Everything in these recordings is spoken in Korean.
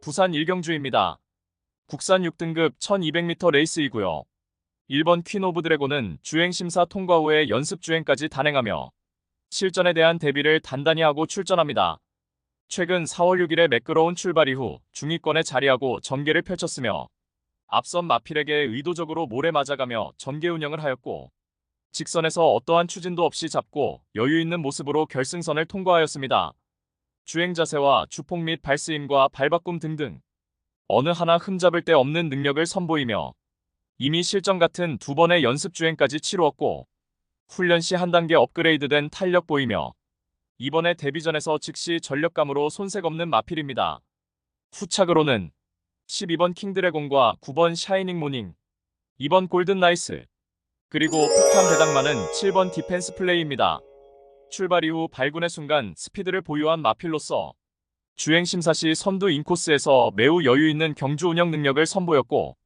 부산 일경주입니다. 국산 6등급 1200m 레이스이고요. 1번 퀸 오브 드래곤은 주행심사 통과 후에 연습주행까지 단행하며 실전에 대한 대비를 단단히 하고 출전합니다. 최근 4월 6일에 매끄러운 출발 이후 중위권에 자리하고 전개를 펼쳤으며 앞선 마필에게 의도적으로 몰에 맞아가며 전개 운영을 하였고 직선에서 어떠한 추진도 없이 잡고 여유 있는 모습으로 결승선을 통과하였습니다. 주행 자세와 주폭 및 발스임과 발바꿈 등등 어느 하나 흠잡을 데 없는 능력을 선보이며 이미 실전 같은 두 번의 연습 주행까지 치루었고 훈련 시 한 단계 업그레이드된 탄력 보이며 이번에 데뷔전에서 즉시 전력감으로 손색 없는 마필입니다. 후착으로는 12번 킹드래곤과 9번 샤이닝 모닝, 2번 골든 나이스, 그리고 폭탄 배당만은 7번 디펜스 플레이입니다. 출발 이후 발군의 순간 스피드를 보유한 마필로서 주행심사 시 선두 인코스에서 매우 여유 있는 경주 운영 능력을 선보였고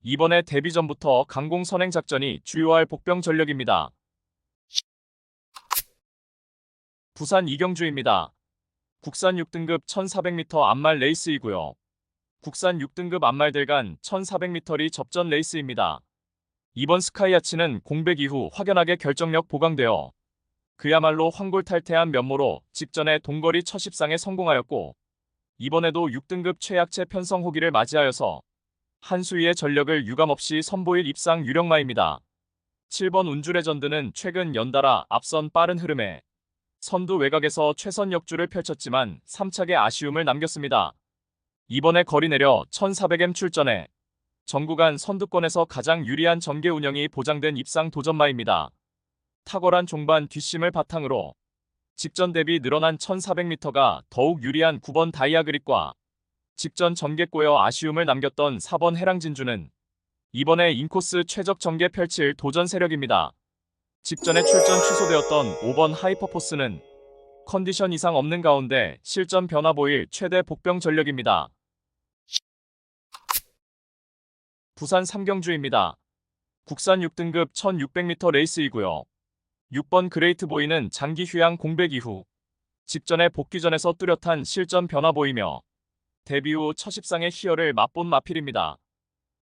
이번에 데뷔 전부터 강공 선행 작전이 주요할 복병 전력입니다. 부산 이경주입니다. 국산 6등급 1400m 암말 레이스이고요. 국산 6등급 암말들 간 1400m리 접전 레이스입니다. 이번 스카이아치는 공백 이후 확연하게 결정력 보강되어 그야말로 황골탈퇴한 면모로 직전에 동거리 첫 입상에 성공하였고 이번에도 6등급 최약체 편성 호기를 맞이하여서 한수위의 전력을 유감없이 선보일 입상 유력마입니다. 7번 운주레전드는 최근 연달아 앞선 빠른 흐름에 선두 외곽에서 최선 역주를 펼쳤지만 3착에 아쉬움을 남겼습니다. 이번에 거리 내려 1400m 출전해 전구간 선두권에서 가장 유리한 전개 운영이 보장된 입상 도전마입니다. 탁월한 종반 뒷심을 바탕으로 직전 대비 늘어난 1400m가 더욱 유리한 9번 다이아 그립과 직전 전개 꼬여 아쉬움을 남겼던 4번 해랑진주는 이번에 인코스 최적 전개 펼칠 도전 세력입니다. 직전에 출전 취소되었던 5번 하이퍼포스는 컨디션 이상 없는 가운데 실전 변화 보일 최대 복병 전력입니다. 부산 삼경주입니다. 국산 6등급 1600m 레이스이고요. 6번 그레이트 보이는 장기 휴양 공백 이후 직전에 복귀전에서 뚜렷한 실전 변화 보이며 데뷔 후 첫 입상의 희열을 맛본 마필입니다.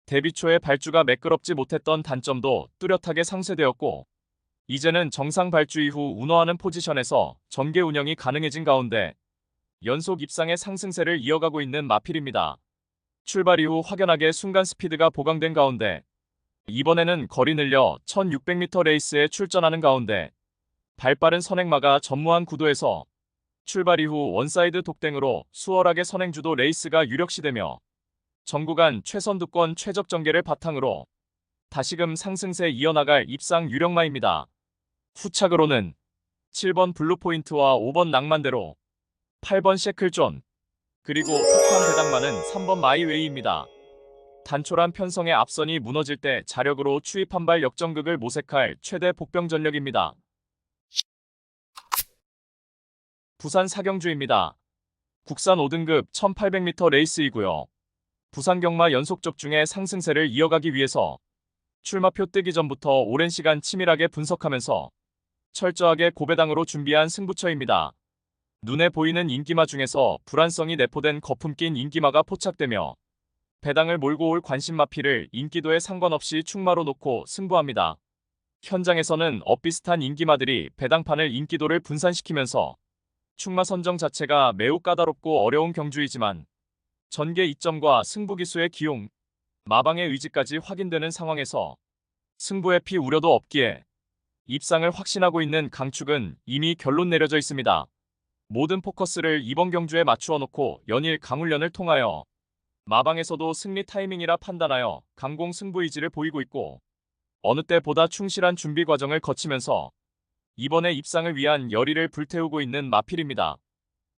데뷔 초에 발주가 매끄럽지 못했던 단점도 뚜렷하게 상쇄되었고 이제는 정상 발주 이후 운어하는 포지션에서 전개 운영이 가능해진 가운데 연속 입상의 상승세를 이어가고 있는 마필입니다. 출발 이후 확연하게 순간 스피드가 보강된 가운데 이번에는 거리 늘려 1600m 레이스에 출전하는 가운데 발빠른 선행마가 전무한 구도에서 출발 이후 원사이드 독댕으로 수월하게 선행주도 레이스가 유력시되며 전구간 최선두권 최적 전개를 바탕으로 다시금 상승세 이어나갈 입상 유력마입니다. 후착으로는 7번 블루포인트와 5번 낭만대로, 8번 셰클존, 그리고 폭탄 배당만은 3번 마이웨이입니다. 단촐한 편성의 앞선이 무너질 때 자력으로 추입 한발 역전극을 모색할 최대 복병 전력입니다. 부산 사경주입니다. 국산 5등급 1800m 레이스이고요. 부산 경마 연속 적중의 상승세를 이어가기 위해서 출마표 뜨기 전부터 오랜 시간 치밀하게 분석하면서 철저하게 고배당으로 준비한 승부처입니다. 눈에 보이는 인기마 중에서 불안성이 내포된 거품 낀 인기마가 포착되며 배당을 몰고 올 관심마피를 인기도에 상관없이 충마로 놓고 승부합니다. 현장에서는 엇비슷한 인기마들이 배당판을 인기도를 분산시키면서 충마 선정 자체가 매우 까다롭고 어려운 경주이지만 전개 이점과 승부기수의 기용, 마방의 의지까지 확인되는 상황에서 승부의 피 우려도 없기에 입상을 확신하고 있는 강축은 이미 결론 내려져 있습니다. 모든 포커스를 이번 경주에 맞추어 놓고 연일 강훈련을 통하여 마방에서도 승리 타이밍이라 판단하여 강공 승부 의지를 보이고 있고 어느 때보다 충실한 준비 과정을 거치면서 이번에 입상을 위한 열의를 불태우고 있는 마필입니다.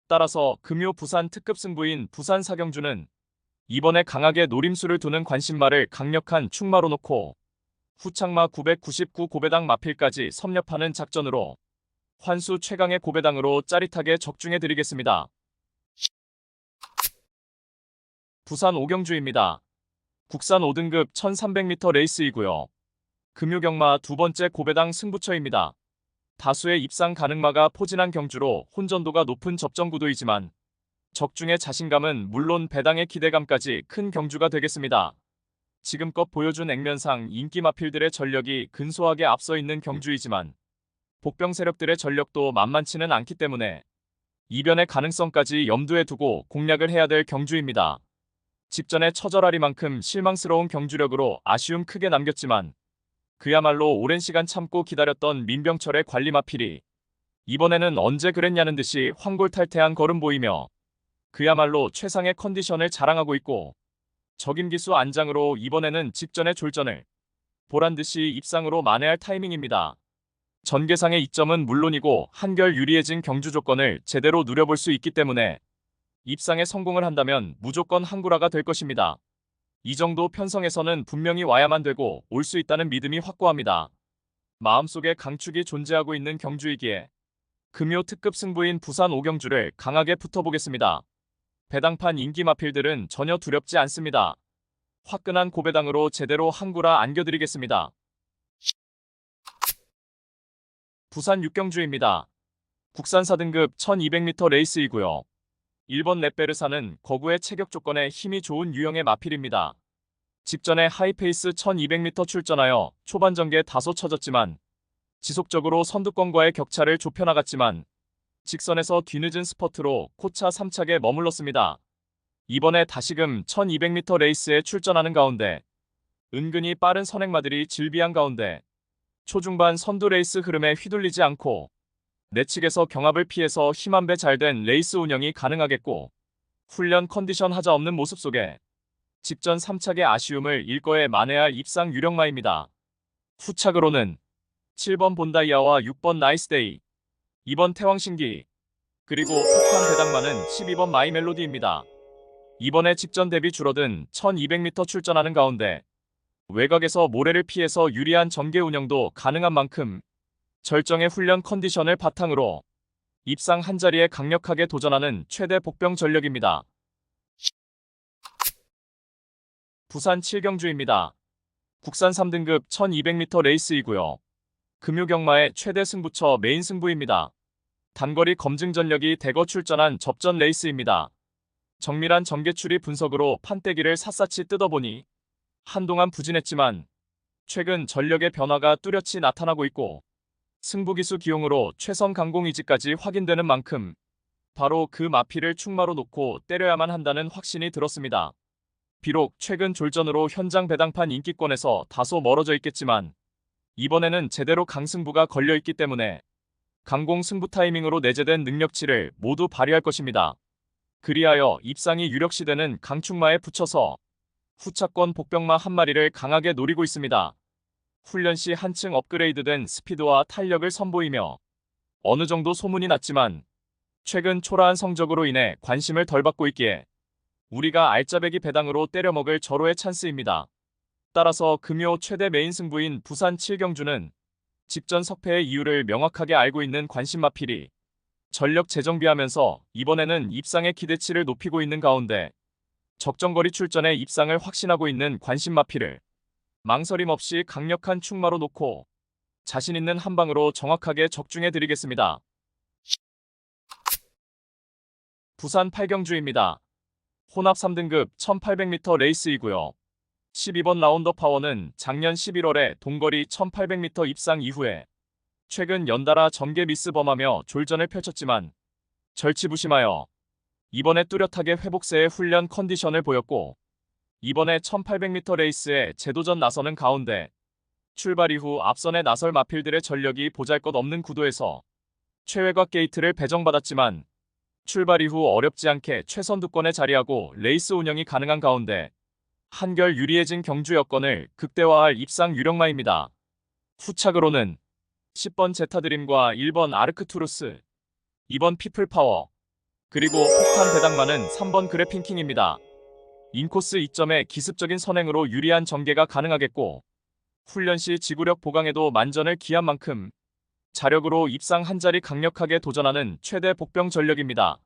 따라서 금요 부산 특급 승부인 부산 사경주는 이번에 강하게 노림수를 두는 관심마를 강력한 충마로 놓고 후착마 999 고배당 마필까지 섭렵하는 작전으로 환수 최강의 고배당으로 짜릿하게 적중해드리겠습니다. 부산 오경주입니다. 국산 5등급 1300m 레이스이고요. 금요경마 두 번째 고배당 승부처입니다. 다수의 입상 가능마가 포진한 경주로 혼전도가 높은 접전구도이지만 적중의 자신감은 물론 배당의 기대감까지 큰 경주가 되겠습니다. 지금껏 보여준 액면상 인기 마필들의 전력이 근소하게 앞서 있는 경주이지만 복병 세력들의 전력도 만만치는 않기 때문에 이변의 가능성까지 염두에 두고 공략을 해야 될 경주입니다. 직전에 처절하리만큼 실망스러운 경주력으로 아쉬움 크게 남겼지만 그야말로 오랜 시간 참고 기다렸던 민병철의 관리 마필이 이번에는 언제 그랬냐는 듯이 황골탈퇴한 걸음 보이며 그야말로 최상의 컨디션을 자랑하고 있고 적임기수 안장으로 이번에는 직전의 졸전을 보란듯이 입상으로 만회할 타이밍입니다. 전개상의 이점은 물론이고 한결 유리해진 경주 조건을 제대로 누려볼 수 있기 때문에 입상에 성공을 한다면 무조건 항구라가 될 것입니다. 이 정도 편성에서는 분명히 와야만 되고 올 수 있다는 믿음이 확고합니다. 마음속에 강축이 존재하고 있는 경주이기에 금요 특급 승부인 부산 오경주를 강하게 붙어보겠습니다. 배당판 인기 마필들은 전혀 두렵지 않습니다. 화끈한 고배당으로 제대로 항구라 안겨드리겠습니다. 부산 육경주입니다. 국산 4등급 1200m 레이스이고요. 1번 넷베르사는 거구의 체격 조건에 힘이 좋은 유형의 마필입니다. 직전에 하이페이스 1200m 출전하여 초반 전개 다소 처졌지만 지속적으로 선두권과의 격차를 좁혀나갔지만 직선에서 뒤늦은 스퍼트로 코차 3착에 머물렀습니다. 이번에 다시금 1200m 레이스에 출전하는 가운데 은근히 빠른 선행마들이 질비한 가운데 초중반 선두 레이스 흐름에 휘둘리지 않고 내측에서 경합을 피해서 힘 한 배 잘된 레이스 운영이 가능하겠고 훈련 컨디션 하자 없는 모습 속에 직전 3착의 아쉬움을 일거에 만회할 입상 유력마입니다. 후착으로는 7번 본다이아와 6번 나이스데이, 2번 태왕신기, 그리고 폭탄 배당마는 12번 마이멜로디입니다. 이번에 직전 대비 줄어든 1200m 출전하는 가운데 외곽에서 모래를 피해서 유리한 전개 운영도 가능한 만큼 절정의 훈련 컨디션을 바탕으로 입상 한자리에 강력하게 도전하는 최대 복병 전력입니다. 부산 7경주입니다. 국산 3등급 1200m 레이스이고요. 금요경마의 최대 승부처 메인 승부입니다. 단거리 검증 전력이 대거 출전한 접전 레이스입니다. 정밀한 전개추리 분석으로 판때기를 샅샅이 뜯어보니 한동안 부진했지만 최근 전력의 변화가 뚜렷이 나타나고 있고 승부기수 기용으로 최선 강공 의지까지 확인되는 만큼 바로 그 마필을 충마로 놓고 때려야만 한다는 확신이 들었습니다. 비록 최근 졸전으로 현장 배당판 인기권에서 다소 멀어져 있겠지만 이번에는 제대로 강승부가 걸려있기 때문에 강공 승부 타이밍으로 내재된 능력치를 모두 발휘할 것입니다. 그리하여 입상이 유력시되는 강충마에 붙여서 후차권 복병마 한 마리를 강하게 노리고 있습니다. 훈련 시 한층 업그레이드된 스피드와 탄력을 선보이며 어느 정도 소문이 났지만 최근 초라한 성적으로 인해 관심을 덜 받고 있기에 우리가 알짜배기 배당으로 때려먹을 절호의 찬스입니다. 따라서 금요 최대 메인 승부인 부산 7경주는 직전 석패의 이유를 명확하게 알고 있는 관심마필이 전력 재정비하면서 이번에는 입상의 기대치를 높이고 있는 가운데 적정거리 출전에 입상을 확신하고 있는 관심마필을 망설임 없이 강력한 충마로 놓고 자신 있는 한방으로 정확하게 적중해드리겠습니다. 부산 8경주입니다. 혼합 3등급 1800m 레이스이고요. 12번 라운더 파워는 작년 11월에 동거리 1800m 입상 이후에 최근 연달아 전개 미스 범하며 졸전을 펼쳤지만 절치부심하여 이번에 뚜렷하게 회복세의 훈련 컨디션을 보였고 이번에 1800m 레이스에 재도전 나서는 가운데 출발 이후 앞선에 나설 마필들의 전력이 보잘것없는 구도에서 최외곽 게이트를 배정받았지만 출발 이후 어렵지 않게 최선두권에 자리하고 레이스 운영이 가능한 가운데 한결 유리해진 경주 여건을 극대화할 입상 유력마입니다. 후착으로는 10번 제타드림과 1번 아르크투루스, 2번 피플파워, 그리고 폭탄 배당마는 3번 그래핑킹입니다. 인코스 이점의 기습적인 선행으로 유리한 전개가 가능하겠고 훈련 시 지구력 보강에도 만전을 기한 만큼 자력으로 입상 한자리 강력하게 도전하는 최대 복병 전력입니다.